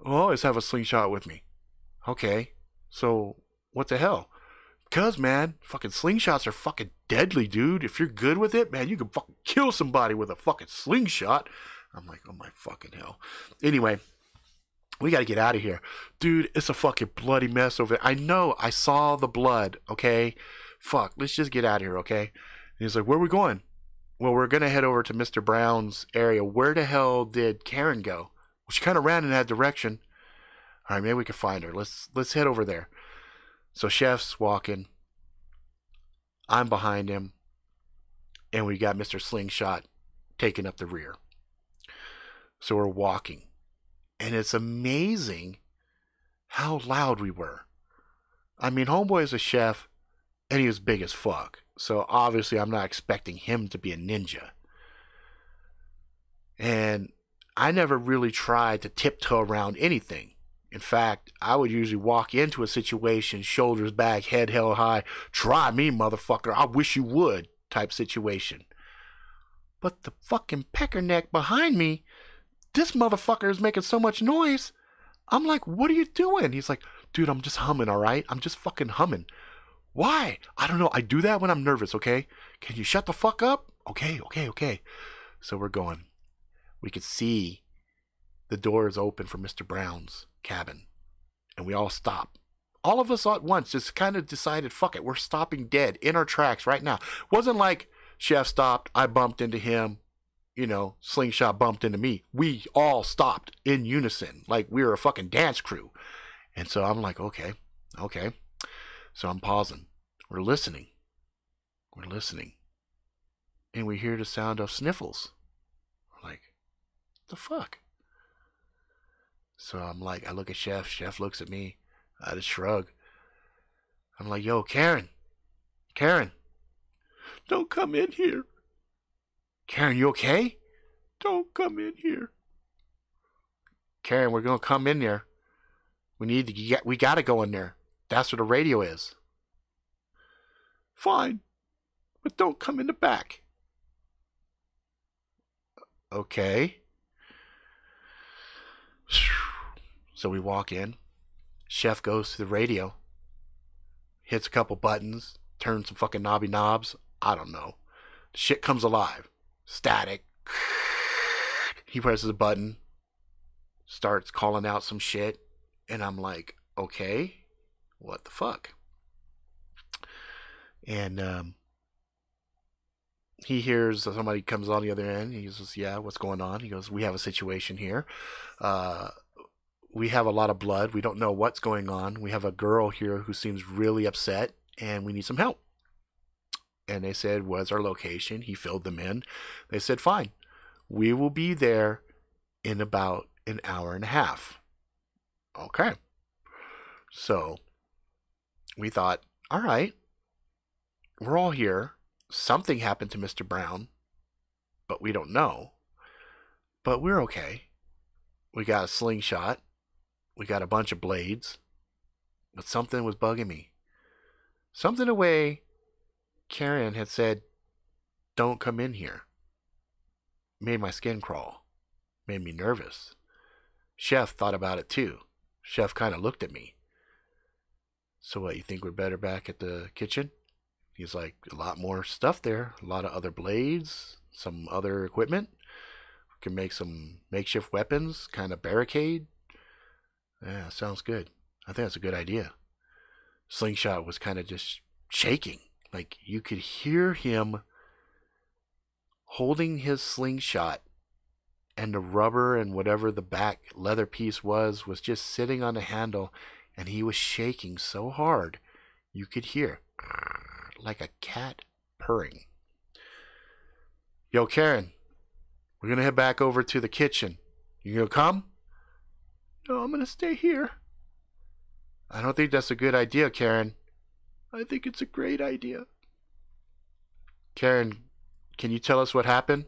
Oh, I always have a slingshot with me. Okay, so what the hell? Cuz, man, fucking slingshots are fucking deadly, dude. If you're good with it, man, you can fucking kill somebody with a fucking slingshot. I'm like, oh my fucking hell. Anyway, we got to get out of here. Dude, it's a fucking bloody mess over there. I know. I saw the blood, okay? Fuck, let's just get out of here, okay? And he's like, where are we going? Well, we're going to head over to Mr. Brown's area. Where the hell did Karen go? Well, she kind of ran in that direction. All right, maybe we can find her. Let's head over there. So Chef's walking. I'm behind him. And we got Mr. Slingshot taking up the rear. So we're walking. And it's amazing how loud we were. I mean, homeboy is a chef, and he was big as fuck. So obviously I'm not expecting him to be a ninja. And I never really tried to tiptoe around anything. In fact, I would usually walk into a situation, shoulders back, head held high, try me, motherfucker, I wish you would, type situation. But the fucking peckerneck behind me, this motherfucker is making so much noise. I'm like, what are you doing? He's like, dude, I'm just humming, all right? I'm just fucking humming. Why? I don't know. I do that when I'm nervous, okay? Can you shut the fuck up? Okay. So we're going. We could see the doors open for Mr. Brown's cabin. And we all stop. All of us at once just kind of decided, fuck it, we're stopping dead in our tracks right now. Wasn't like Chef stopped, I bumped into him, you know, Slingshot bumped into me. We all stopped in unison, like we were a fucking dance crew. And so I'm like, okay. So I'm pausing. We're listening. And we hear the sound of sniffles. We're like, the fuck? So I'm like, I look at Chef. Chef looks at me. I just shrug. I'm like, yo, Karen. Don't come in here. Karen, you okay? Don't come in here. Karen, we're going to come in there. We got to go in there. That's where the radio is. Fine. But don't come in the back. Okay. So we walk in. Chef goes to the radio. Hits a couple buttons. Turns some fucking knobby knobs. I don't know. Shit comes alive. Static. He presses a button. Starts calling out some shit. And I'm like, okay. What the fuck? And he hears somebody comes on the other end. He says, yeah, what's going on? He goes, we have a situation here. We have a lot of blood. We don't know what's going on. We have a girl here who seems really upset, and we need some help. And they said, what's our location? He filled them in. They said, fine. We will be there in about an hour and a half. Okay. So we thought, all right, we're all here. Something happened to Mr. Brown, but we don't know. But we're okay. We got a slingshot. We got a bunch of blades. But something was bugging me. Something the way Karen had said, don't come in here. Made my skin crawl. Made me nervous. Chef thought about it too. Chef kind of looked at me. So what, you think we're better back at the kitchen? He's like, a lot more stuff there. A lot of other blades. Some other equipment. We can make some makeshift weapons. Kind of barricade. Yeah, sounds good. I think that's a good idea. Slingshot was kind of just shaking. Like, you could hear him holding his slingshot, and the rubber and whatever the back leather piece was just sitting on the handle, and he was shaking so hard, you could hear like a cat purring. Yo, Karen, we're going to head back over to the kitchen. You going to come? No, I'm going to stay here. I don't think that's a good idea, Karen. I think it's a great idea. Karen, can you tell us what happened?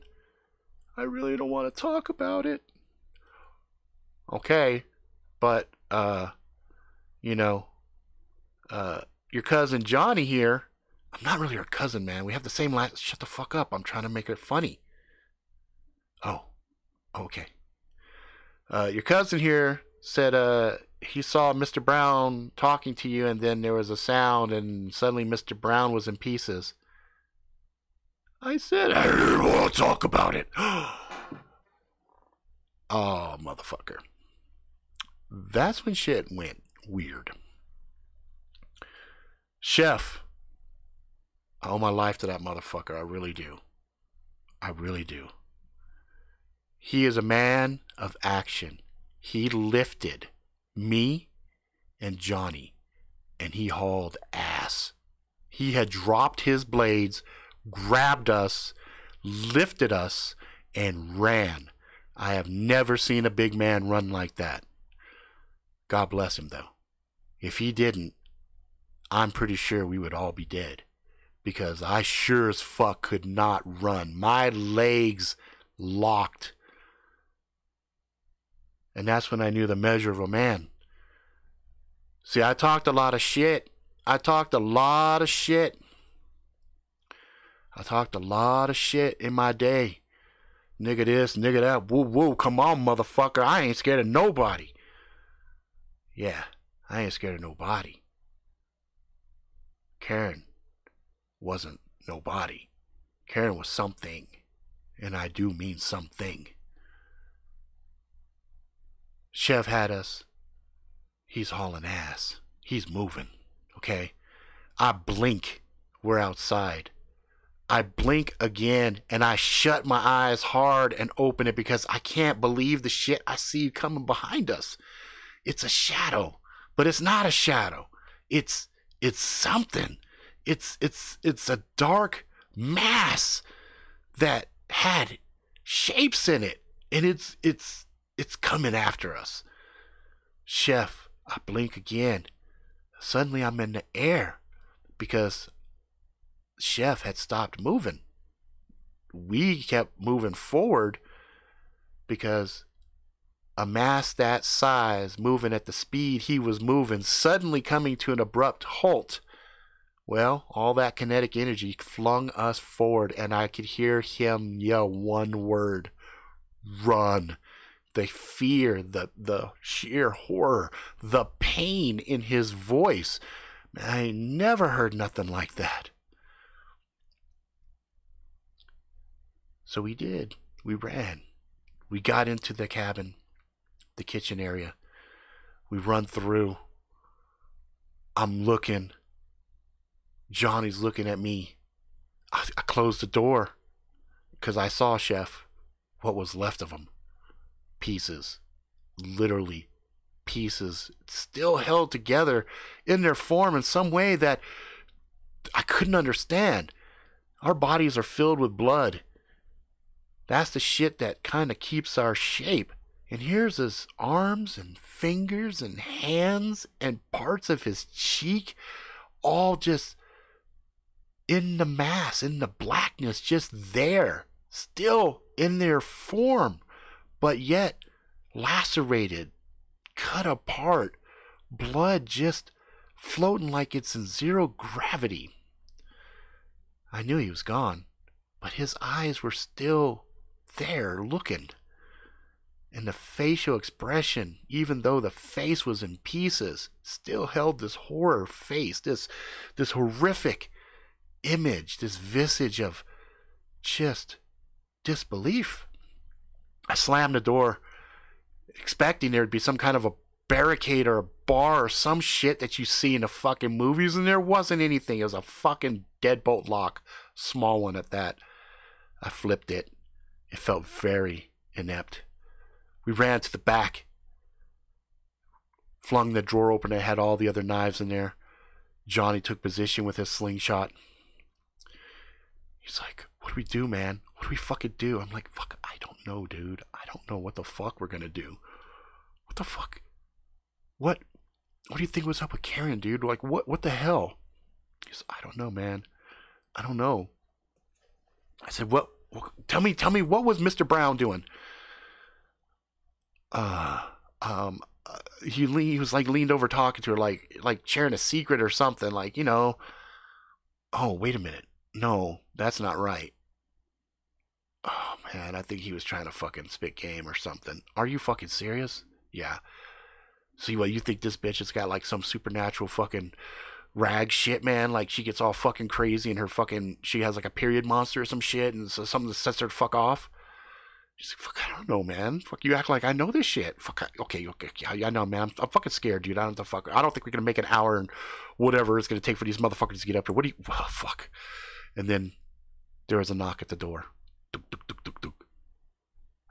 I really don't want to talk about it. Okay, but, your cousin Johnny here. I'm not really her cousin, man. We have the same last... Shut the fuck up. I'm trying to make it funny. Oh, okay. Your cousin here said, he saw Mr. Brown talking to you, and then there was a sound, and suddenly Mr. Brown was in pieces. I said, I don't want to talk about it. Oh, motherfucker. That's when shit went weird. Chef, I owe my life to that motherfucker. I really do. I really do. He is a man of action. He lifted me and Johnny, and he hauled ass. He had dropped his blades, grabbed us, lifted us, and ran. I have never seen a big man run like that. God bless him, though. If he didn't, I'm pretty sure we would all be dead. Because I sure as fuck could not run. My legs locked. And that's when I knew the measure of a man. See, I talked a lot of shit. I talked a lot of shit in my day. Nigga this, nigga that. Woo, woo, come on, motherfucker. I ain't scared of nobody. Yeah, I ain't scared of nobody. Karen wasn't nobody. Karen was something. And I do mean something. Chef had us. He's hauling ass. He's moving. Okay? I blink. We're outside. I blink again and I shut my eyes hard and open it because I can't believe the shit I see coming behind us. It's a shadow, but it's not a shadow. It's something. It's a dark mass that had shapes in it, and it's coming after us. Chef, I blink again. Suddenly I'm in the air because Chef had stopped moving. We kept moving forward because a mass that size moving at the speed he was moving, suddenly coming to an abrupt halt. Well, all that kinetic energy flung us forward, and I could hear him yell one word: run. The fear, the sheer horror, the pain in his voice. I never heard nothing like that. So we did. We ran. We got into the cabin, the kitchen area. We run through. I'm looking. Johnny's looking at me. I closed the door because I saw Chef, what was left of him. Pieces. Literally pieces. Still held together in their form in some way that I couldn't understand. Our bodies are filled with blood. That's the shit that kind of keeps our shape. And here's his arms and fingers and hands and parts of his cheek, all just in the mass, in the blackness, just there, still in their form, but yet lacerated, cut apart, blood just floating like it's in zero gravity. I knew he was gone, but his eyes were still there looking. And the facial expression, even though the face was in pieces, still held this horror face, this horrific image, this visage of just disbelief. I slammed the door, expecting there to be some kind of a barricade or a bar or some shit that you see in the fucking movies, and there wasn't anything. It was a fucking deadbolt lock, small one at that. I flipped it. It felt very inept. We ran to the back, flung the drawer open that had all the other knives in there. Johnny took position with his slingshot. He's like, what do we do, man? What do we fucking do? I'm like, fuck, I don't know, dude. I don't know what the fuck we're gonna do. What the fuck? What do you think was up with Karen, dude? Like, what the hell? He's, I don't know, man. I don't know. I said, what tell me, what was Mr. Brown doing? He was like leaned over talking to her, like sharing a secret or something, like, you know. Oh, wait a minute. No, that's not right. Oh, man, I think he was trying to fucking spit game or something. Are you fucking serious? Yeah. See what you think this bitch has got like some supernatural fucking rag shit, man. Like she gets all fucking crazy and her fucking she has like a period monster or some shit and so something that sets her to fuck off. She's like, fuck, I don't know, man. Fuck, you act like I know this shit. Fuck, okay, yeah, I know, man. I'm fucking scared, dude. I don't fuck. I don't think we're gonna make an hour and whatever it's gonna take for these motherfuckers to get up here. What do you? Oh, fuck. And then there was a knock at the door. Duk, duk, duk, duk, duk.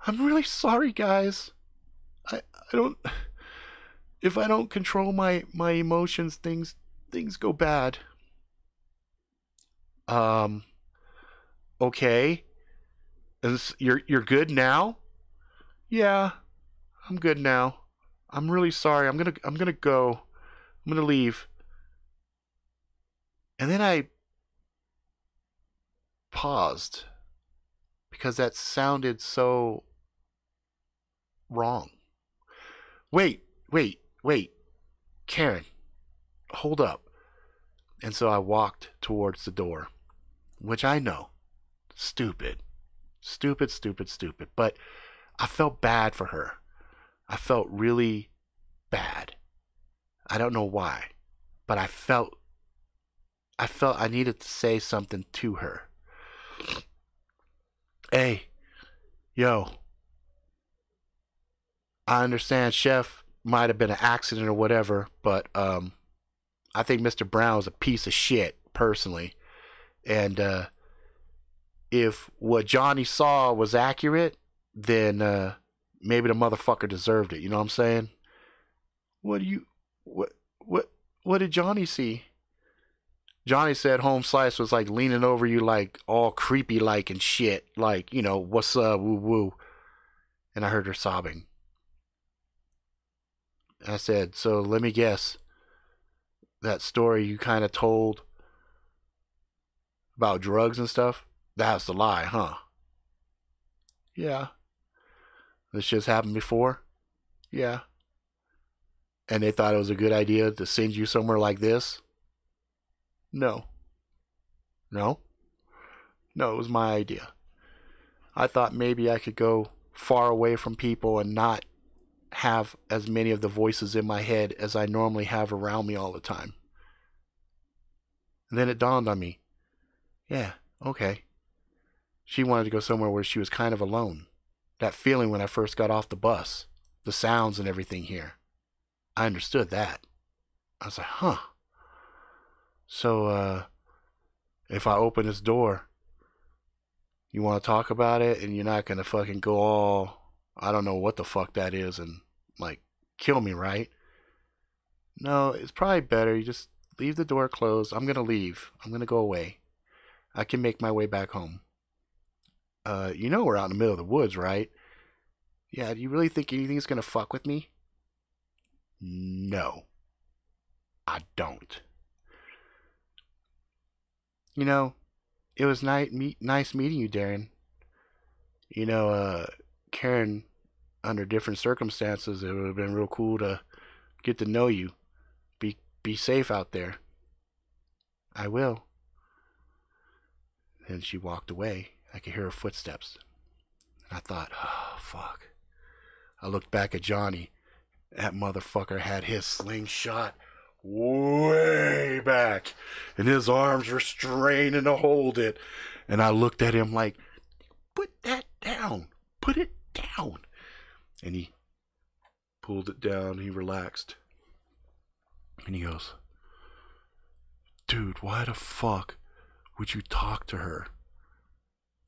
I'm really sorry, guys. I don't. If I don't control my emotions, things go bad. Okay. You're good now? Yeah, I'm good now. I'm really sorry. I'm gonna go. I'm gonna leave. And then I paused because that sounded so wrong. Wait. Karen, hold up. And so I walked towards the door, which I know, stupid. But I felt bad for her. I felt really bad. I don't know why, but I felt I needed to say something to her. Hey, yo, I understand Chef might have been an accident or whatever, but I think Mr. Brown was a piece of shit, personally. And if what Johnny saw was accurate, then maybe the motherfucker deserved it. You know what I'm saying? What did Johnny see? Johnny said Home Slice was like leaning over you like all creepy like and shit. Like, you know, what's up, woo woo. And I heard her sobbing. And I said, so let me guess. That story you kind of told about drugs and stuff, that's the lie, huh? Yeah. This just happened before? Yeah. And they thought it was a good idea to send you somewhere like this? No. No? No, it was my idea. I thought maybe I could go far away from people and not have as many of the voices in my head as I normally have around me all the time. And then it dawned on me. Yeah, okay. She wanted to go somewhere where she was kind of alone. That feeling when I first got off the bus. The sounds and everything here. I understood that. I was like, huh. So, if I open this door, you want to talk about it and you're not going to fucking go all, I don't know what the fuck that is and, like, kill me, right? No, it's probably better. You just leave the door closed. I'm going to leave. I'm going to go away. I can make my way back home. You know we're out in the middle of the woods, right? Yeah, do you really think anything's going to fuck with me? No. I don't. You know, it was nice meeting you, Darren. You know, Karen, under different circumstances, it would have been real cool to get to know you. Be safe out there. I will. And she walked away. I could hear her footsteps. And I thought, oh, fuck. I looked back at Johnny. That motherfucker had his slingshot way back. And his arms were straining to hold it. And I looked at him like, put that down. Put it down. And he pulled it down. He relaxed. And he goes, dude, why the fuck would you talk to her?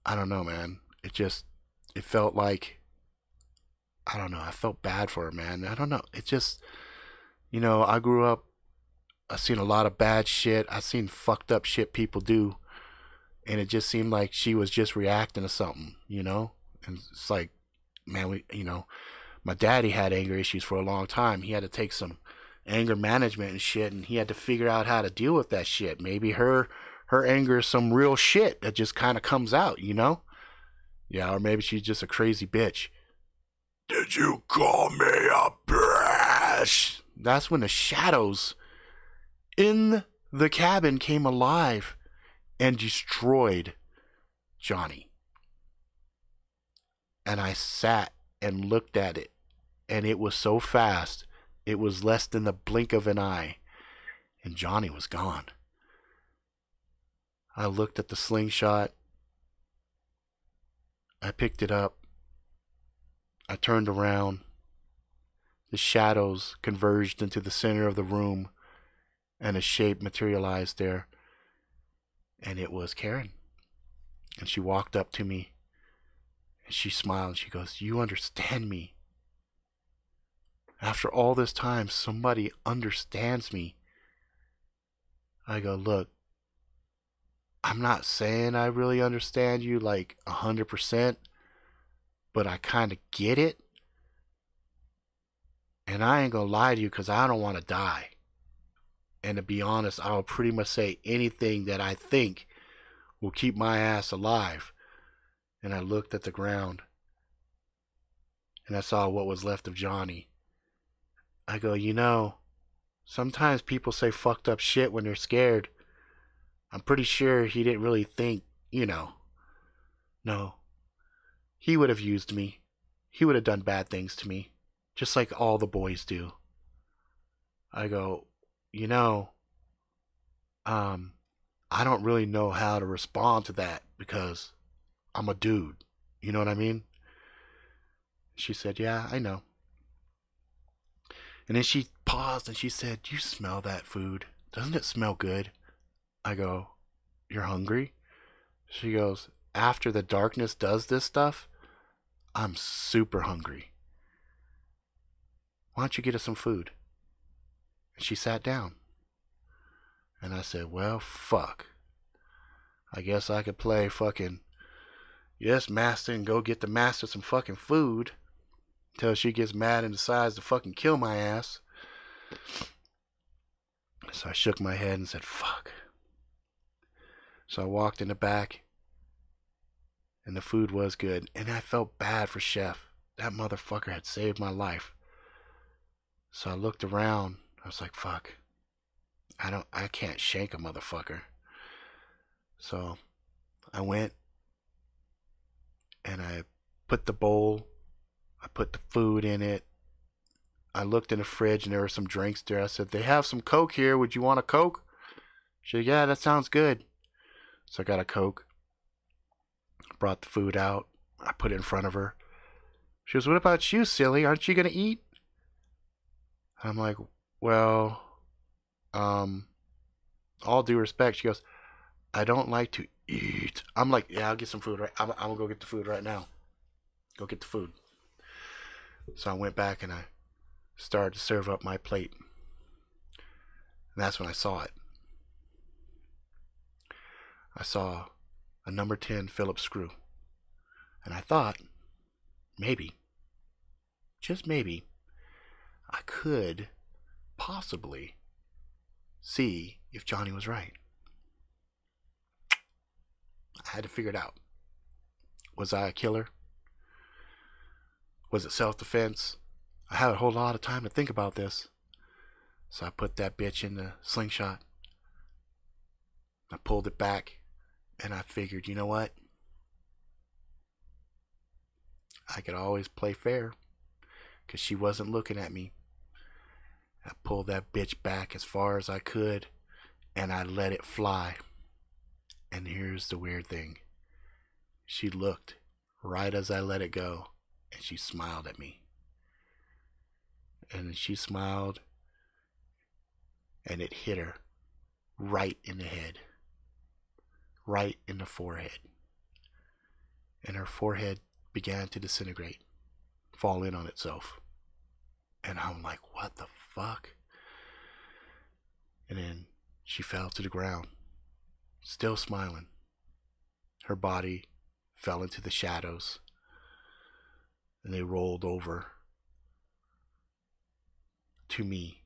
I don't know, man. It felt like, I don't know. I felt bad for her, man. I don't know. It just, you know, I grew up, I've seen a lot of bad shit. I've seen fucked up shit people do. And it just seemed like she was just reacting to something, you know? And it's like, man, my daddy had anger issues for a long time. He had to take some anger management and shit, and he had to figure out how to deal with that shit. Maybe her anger is some real shit that just kind of comes out, you know? Yeah, or maybe she's just a crazy bitch. Did you call me a bitch? That's when the shadows in the cabin came alive and destroyed Johnny. And I sat and looked at it, and it was so fast It was less than the blink of an eye, and Johnny was gone. I looked at the slingshot. I picked it up. I turned around. The shadows converged into the center of the room, and a shape materialized there. And it was Karen. And she walked up to me, and she smiled, and she goes, "You understand me. After all this time, somebody understands me." I go, "Look, I'm not saying I really understand you like 100%, but I kind of get it. And I ain't gonna lie to you because I don't want to die. And to be honest, I'll pretty much say anything that I think will keep my ass alive." And I looked at the ground, and I saw what was left of Johnny. I go, "You know, sometimes people say fucked up shit when they're scared. I'm pretty sure he didn't really think, you know. No, he would have used me. He would have done bad things to me, just like all the boys do." I go, "You know, I don't really know how to respond to that because I'm a dude. You know what I mean?" She said, "Yeah, I know." And then she paused and she said, "You smell that food? Doesn't it smell good?" I go, "You're hungry?" She goes, "After the darkness does this stuff, I'm super hungry. Why don't you get us some food?" And she sat down. And I said, "Well, fuck. I guess I could play fucking yes, master, and go get the master some fucking food until she gets mad and decides to fucking kill my ass." So I shook my head and said, "Fuck." So I walked in the back, and the food was good, and I felt bad for Chef. That motherfucker had saved my life. So I looked around. I was like, "Fuck. I can't shank a motherfucker." So I went and I put the bowl, I put the food in it. I looked in the fridge and there were some drinks there. I said, "They have some Coke here. Would you want a Coke?" She said, "Yeah, that sounds good." So I got a Coke. Brought the food out. I put it in front of her. She goes, "What about you, silly? Aren't you going to eat?" I'm like, "Well, all due respect." She goes, "I don't like to eat." I'm like, "Yeah, I'll get some food. I'm going to go get the food right now. Go get the food." So I went back and I started to serve up my plate. And that's when I saw it. I saw a number 10 Phillips Screw. And I thought, maybe, just maybe, I could possibly see if Johnny was right. I had to figure it out. Was I a killer? Was it self-defense? I had a whole lot of time to think about this. So I put that bitch in the slingshot. I pulled it back, and I figured, you know what? I could always play fair, because she wasn't looking at me. I pulled that bitch back as far as I could, and I let it fly. And here's the weird thing. She looked right as I let it go, and she smiled at me. And she smiled, and it hit her right in the head, right in the forehead. And her forehead began to disintegrate, fall in on itself. And I'm like, what the fuck? And then she fell to the ground, still smiling. Her body fell into the shadows, and they rolled over to me,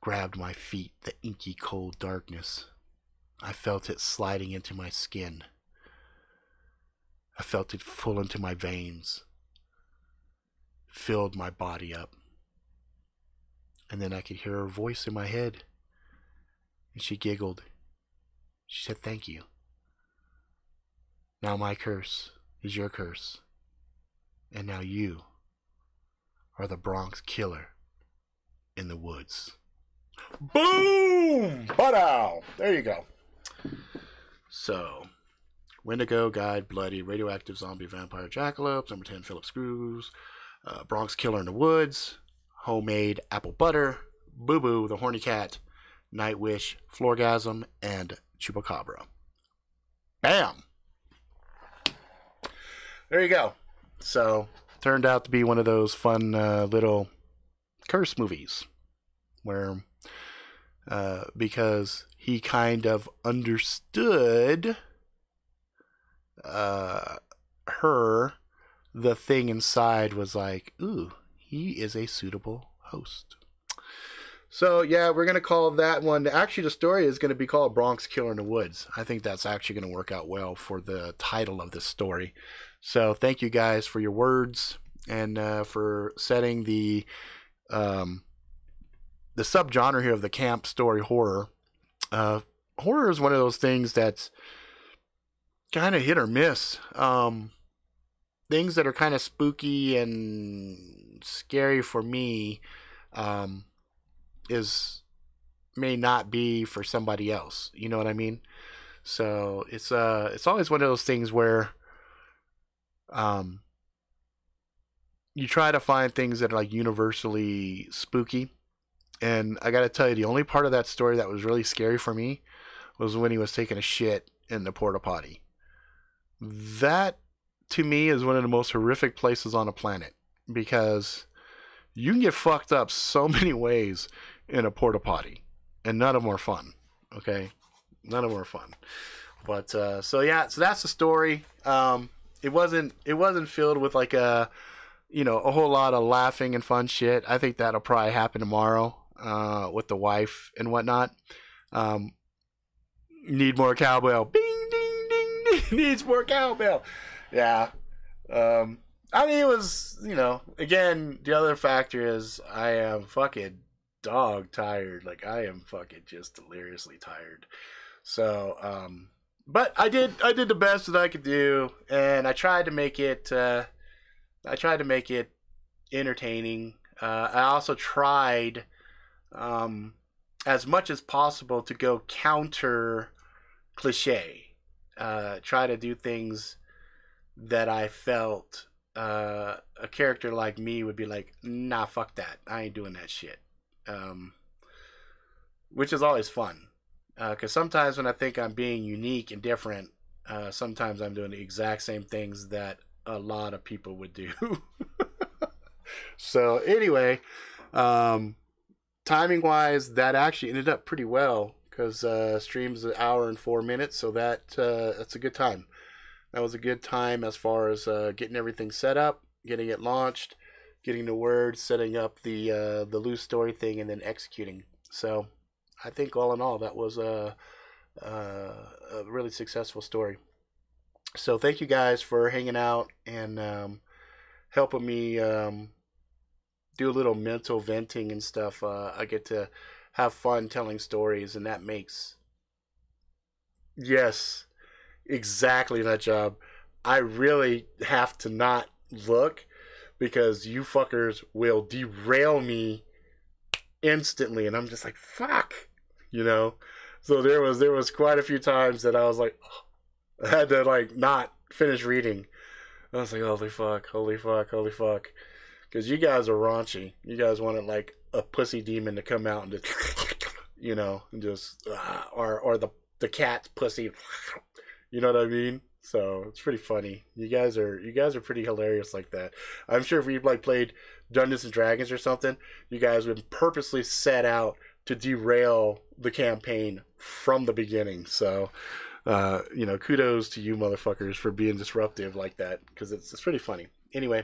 grabbed my feet, the inky cold darkness. I felt it sliding into my skin. I felt it full into my veins, filled my body up. And then I could hear her voice in my head, and she giggled. She said, "Thank you. Now my curse is your curse, and now you are the Bronx Killer." in the woods. Boom! Ba-dow! There you go. So, Wendigo, Guide, Bloody, Radioactive, Zombie, Vampire, Jackalopes. Number 10, Phillips Screws. Bronx Killer in the Woods. Homemade Apple Butter. Boo The Horny Cat. Nightwish Floorgasm. And Chupacabra. Bam! There you go. So, turned out to be one of those fun little curse movies where because he kind of understood her, the thing inside was like, ooh, he is a suitable host. So yeah, we're gonna call that one, actually the story is gonna be called Bronx Killer in the Woods. I think that's actually gonna work out well for the title of this story. So thank you guys for your words and for setting the subgenre here of the camp story horror. Horror is one of those things that's kind of hit or miss. Things that are kind of spooky and scary for me may not be for somebody else. You know what I mean? So it's always one of those things where you try to find things that are like universally spooky. And I gotta tell you, the only part of that story that was really scary for me was when he was taking a shit in the porta potty. That, to me, is one of the most horrific places on the planet. Because you can get fucked up so many ways in a porta potty. And none of them are fun. Okay? None of them are fun. But, so that's the story. It wasn't filled with like a whole lot of laughing and fun shit. I think that'll probably happen tomorrow. With the wife and whatnot. Need more cowbell. Bing, ding, ding, ding. Needs more cowbell. Yeah. I mean, it was, again, the other factor is I am fucking dog tired. Like, I am fucking just deliriously tired. So, but I did the best that I could do, and I tried to make it, entertaining. I also tried as much as possible to go counter cliche. Try to do things that I felt a character like me would be like, nah, fuck that. I ain't doing that shit. Which is always fun. Because sometimes when I think I'm being unique and different, sometimes I'm doing the exact same things that a lot of people would do. So anyway, timing wise, that actually ended up pretty well because stream's an hour and 4 minutes, so that's a good time. That was a good time as far as getting everything set up, getting it launched, getting the word, setting up the loose story thing, and then executing. So I think all in all, that was a really successful story. So thank you guys for hanging out and helping me do a little mental venting and stuff. I get to have fun telling stories, and that makes, yes, exactly that job. I really have to not look because you fuckers will derail me instantly, and I'm just like, fuck, So there was quite a few times that I was like, I had to like not finish reading. I was like, holy fuck. Because you guys are raunchy. You guys wanted like a pussy demon to come out and just, and just, or the cat's pussy, you know what I mean? So it's pretty funny. You guys are pretty hilarious like that. I'm sure if we like played Dungeons and Dragons or something, you guys would purposely set out to derail the campaign from the beginning. So, kudos to you motherfuckers for being disruptive like that, because it's pretty funny. Anyway,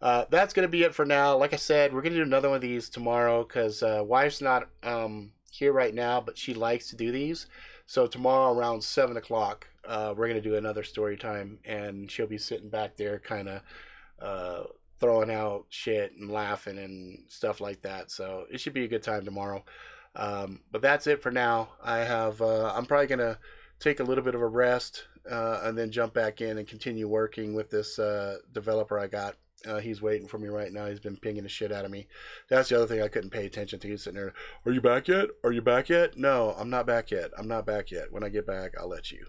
that's going to be it for now. Like I said, we're going to do another one of these tomorrow because wife's not here right now, but she likes to do these. So tomorrow around 7 o'clock, we're going to do another story time, and she'll be sitting back there kind of throwing out shit and laughing and stuff like that. So it should be a good time tomorrow. But that's it for now. I'm probably going to take a little bit of a rest and then jump back in and continue working with this developer I got. He's waiting for me right now. He's been pinging the shit out of me. That's the other thing I couldn't pay attention to. He's sitting there. Are you back yet? Are you back yet? No, I'm not back yet. I'm not back yet. When I get back, I'll let you.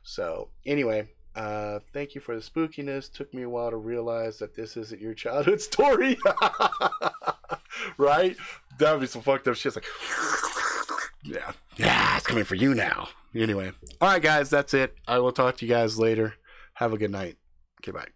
So anyway, thank you for the spookiness. Took me a while to realize that this isn't your childhood story. Right? That would be some fucked up shit. It's like, yeah, it's coming for you now. Anyway. All right, guys, that's it. I will talk to you guys later. Have a good night. Okay, bye.